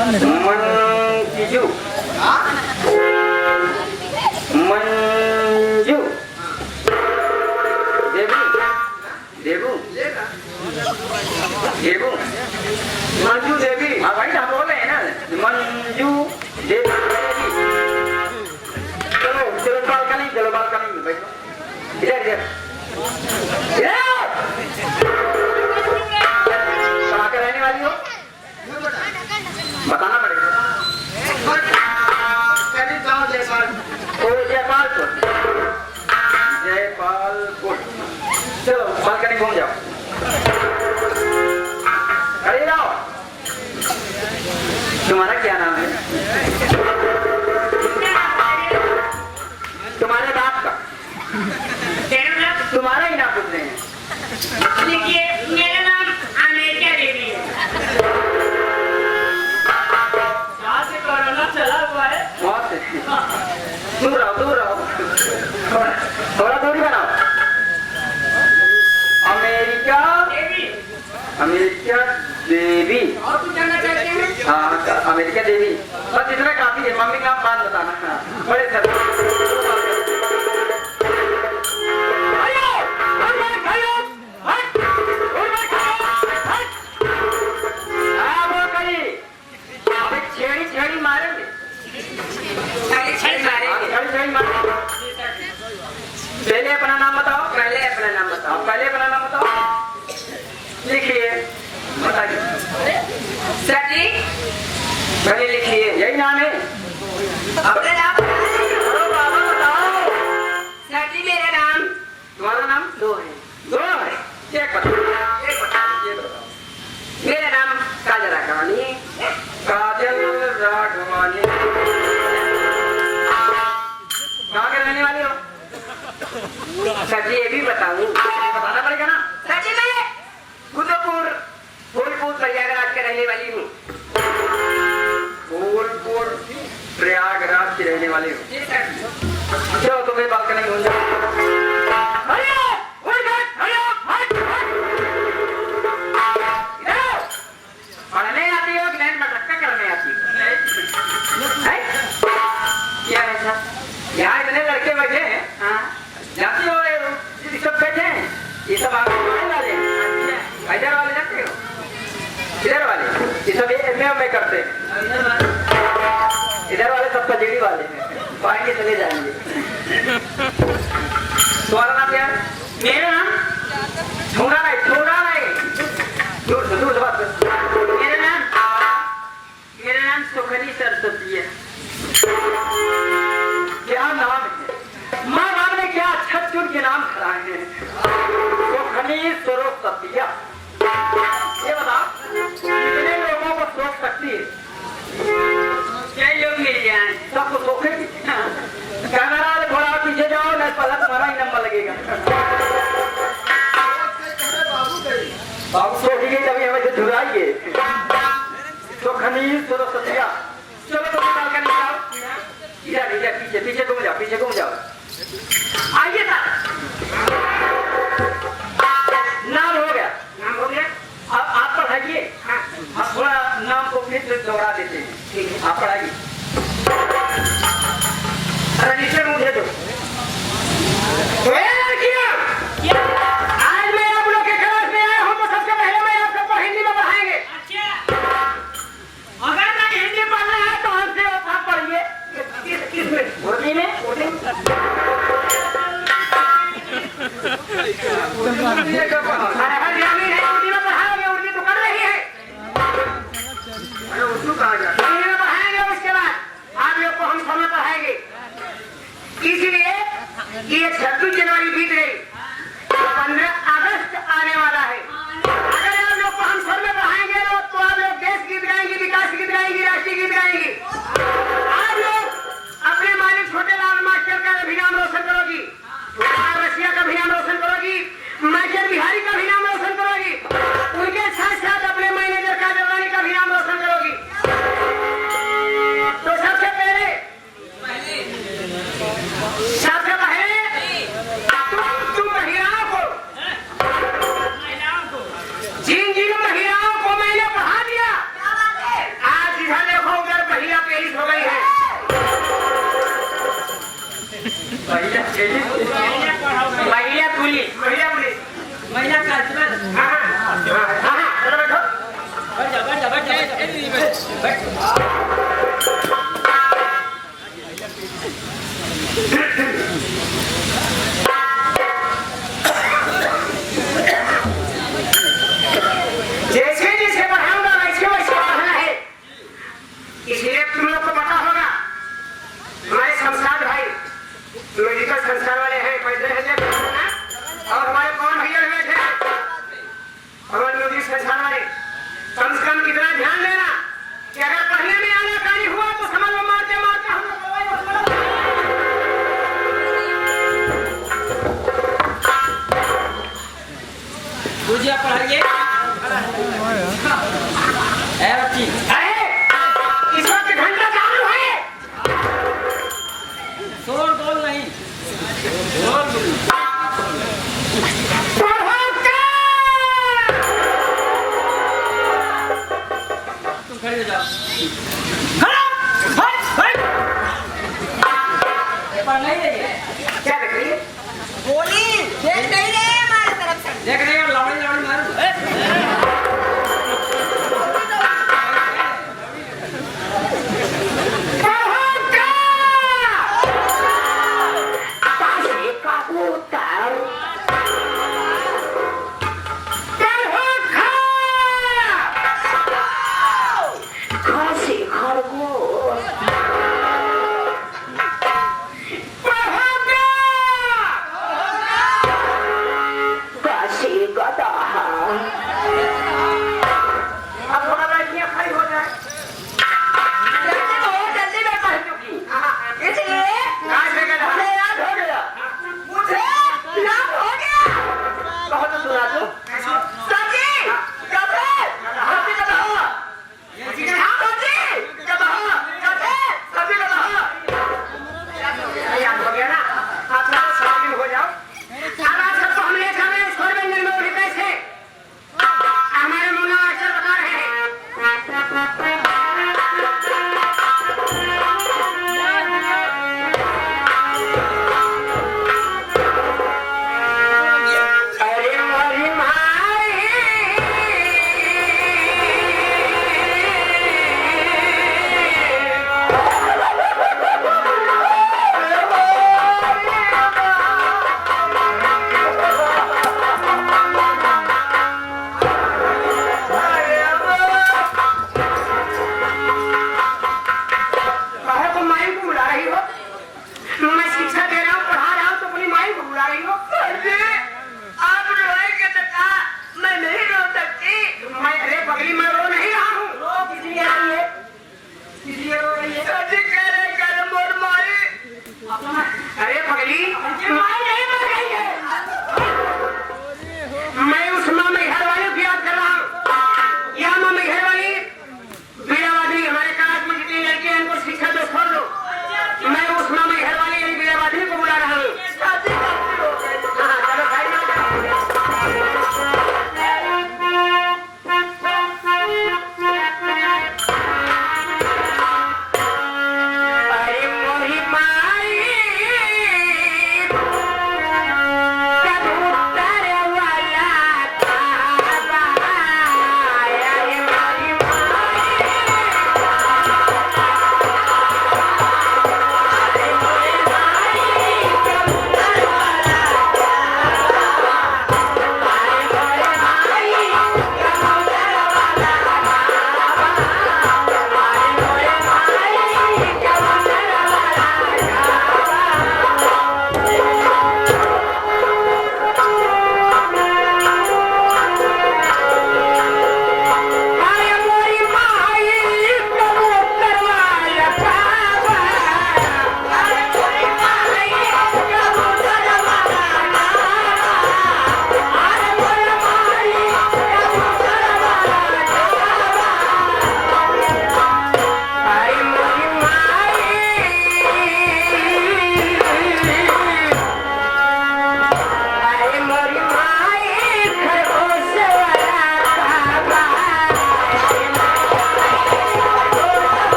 मंजू मंजू देबू देबू देबू मंजू देवी। हाँ भाई आप बोल रहे हैं ना मंजू देवी। चलो चलो बालकनी में बैठो। इधर इधर कहाँ के रहने वाली हो बताना पड़ेगा। जयपालपुर। चलो बालकनी घूम जाओ। अरे जाओ। तुम्हारा क्या नाम है? तुम्हारे बाप का तुम्हारा ही नाम पूछ रहे हैं। देखिए मेरा नाम अमेरिका देवी है। यहाँ से कोरोना चला हुआ है। बहुत दूर रहो थोड़ा दूरी बनाओ। अमेरिका देवी। अमेरिका देवी। और कुछ जानना चाहते हैं? हाँ अमेरिका देवी बस इतना काफी है। मम्मी का बात बताना। हाँ बड़े सर छेड़ी मारेंगे। पहले अपना नाम बताओ। पहले अपना नाम बताओ। लिखिए बताइए। सर जी पहले लिखिए यही नाम है अपना नाम बाबा बताओ। सर जी मेरा नाम तुम्हारा नाम दो है। एक बताओ। मेरा नाम काजल राघवानी है। काजल राघवानी। कहाँ के रहने वाली हो? सर जी ये भी बताऊं? बताना पड़ेगा ना। सर जी मैं फूलपुर प्रयागराज के रहने वाली हूँ। फूलपुर प्रयागराज की रहने वाली हो। जी सर। चलो तुम्हें बालकनी घूम जाओ। पढ़ने आती हो कि नहीं मटक्का करने आती हो? क्या है सर? यहाँ इतने लड़के बैठे हैं। हाँ जाती हो ये सब बैठे हैं। ये सब आपके वाले हैं। इधर वाले जाते हो? इधर वाले ये सब एमए करते हैं। इधर वाले सब पजेड़ी वाले हैं। पाएंगे चले जाएंगे। तुम्हारा नाम क्या है? मेरा नाम छोड़ा नहीं दूर से बात कर। मेरा नाम सुखनी सरस्वती है। क्या नाम है? माँ बाप ने क्या छत चुन के नाम खिलाए हैं। सुखनी सरस्वतिया। ये बताओ कितने लोगों को सोच सकती है? कई लोग मिल जाए सबको सोखेगी। कैमरा थोड़ा पीछे जाओ नहीं पता तुम्हारा ही नंबर लगेगा। बाबू सोचेगी तभी हमें से झुराइए। सुखनी सरस्वतिया। चलो तो निकाल कर निकाल। इधर पीछे घूम जाओ। आइए सर। नाम हो गया। अब आप पढ़ाइए। हम थोड़ा नाम को फिर दोहरा देते हैं। ठीक है आप पढ़ाइए। रजिस्टर मुझे दो। आज मैं आप लोग के क्लास में आया हूँ तो सबसे पहले मैं आप सबको हिंदी में पढ़ाएंगे। अच्छा अगर मैं हिंदी पढ़ना है तो हमसे आप पढ़िए। किस में? उर्दू में? उर्दू में पढ़ाओगे। उर्दू तो कर रही है। अरे उर्दू कहाँ जाए? हिंदी में पढ़ाएंगे उसके बाद जैसे जैसे बढ़ाऊंगा वैसे वैसे बढ़ना है, इसलिए तुम लोग को पता होगा हमारे शमशाद भाई मेडिकल संस्थान वाले हैं, पैसे हैं और हमारे कौन भैया हुए थे हमारे म्यूजिक संस्थान वाले, कम से कम कितना ध्यान देना कि अगर पढ़ने में आनाकानी हुआ तो समझ लो मारते मारते हम लोग गुजिया पढ़ाइए। इस वक्त घंटा चालू है, शोर बोल नहीं, शोर बोल। तुम खड़े हो जाओ। पढ़ नहीं रही है, क्या देख रही है? बोली देख नहीं रहे हमारे तरफ से। देख रही हो लौड़ी लौड़ी मारो। खा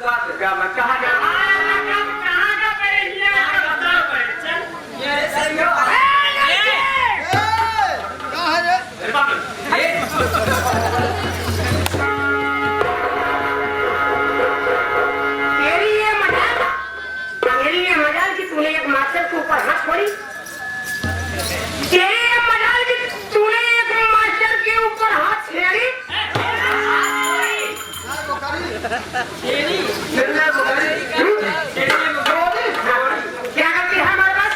कहाँ का तूने एक मास्टर के ऊपर हाथ छोड़ी, तेरी ये मजाल कि तूने एक मास्टर के ऊपर हाथ छेड़ी। क्या करती है हमारे पास?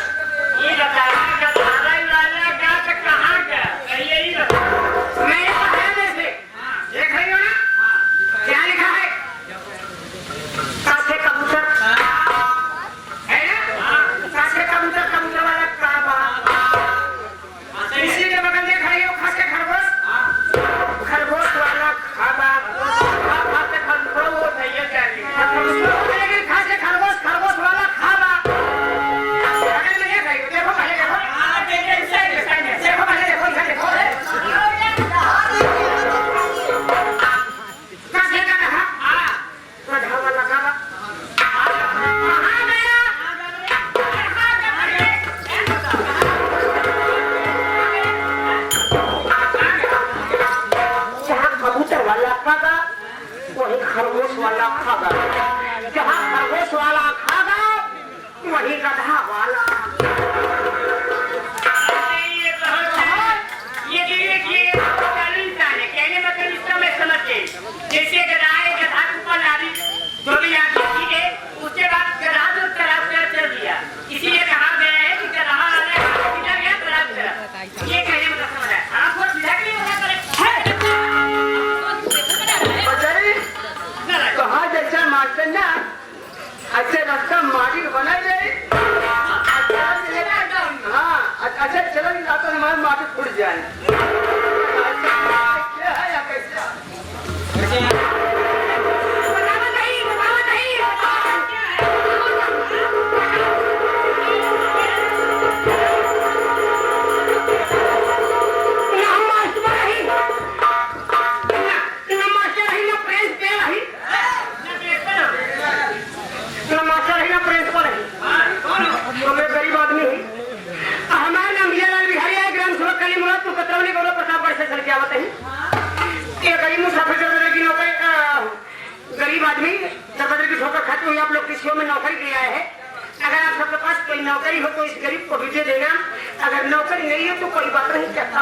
ये बताया कहाँ का यही बता। मेरे पास है जैसे देख रही हो ना, क्या लिखा है? कासे कबूतर है ना, कासे कबूतर, कबूतर वाला काबा। इसी के बगल में खड़ी हो खासे खरगोश, खरगोश वाला खाबा। खासे खरगोश है ये क्या लिखा? लेकिन खासे खरगोश, खरगोश वाला खाबा। बगल में देख रही हो, देखो पहले देखो। देखो पहले देखो, इधर देखो। कासे का कहा? गधा वाला काबा। कहाँ गया? जहाँ कबूतर वाला खागा वही खरगोश वाला खागा, जहाँ खरगोश वाला खागा वही गधा वाला। ये कहने मतलब इसका मैं समझ गई। जैसे गधा है, गधा के ऊपर लादी जो भी आदमी ठीक है, उसके बाद गधा जो तालाब में चल दिया, इसीलिए कहा गया है कि गधा वाले किधर गया तालाब में। ये कहने मतलब समझ है। आपको सीधा के लिए कहा जैसा मास्टर ना अच्छा रास्ता मारी बना दे। हाँ अच्छा चलो तो हमारे माटी फूट जाए। क्या है या कैसा? गरीब आदमी है, हमारा नाम विजयलाल बिहारी है, ग्राम सुरत कली मुराद तो कतरौली गौरव प्रतापगढ़ से चल के आवत है। ये गरीब मुसाफिर दरबदर की नौकरी, गरीब आदमी दरबदर की ठोकर खाते हुए आप लोग किसी में नौकरी किया है। अगर आप सबके पास कोई नौकरी हो तो इस गरीब को भी दे देना, अगर नौकरी नहीं हो तो कोई बात नहीं, कहता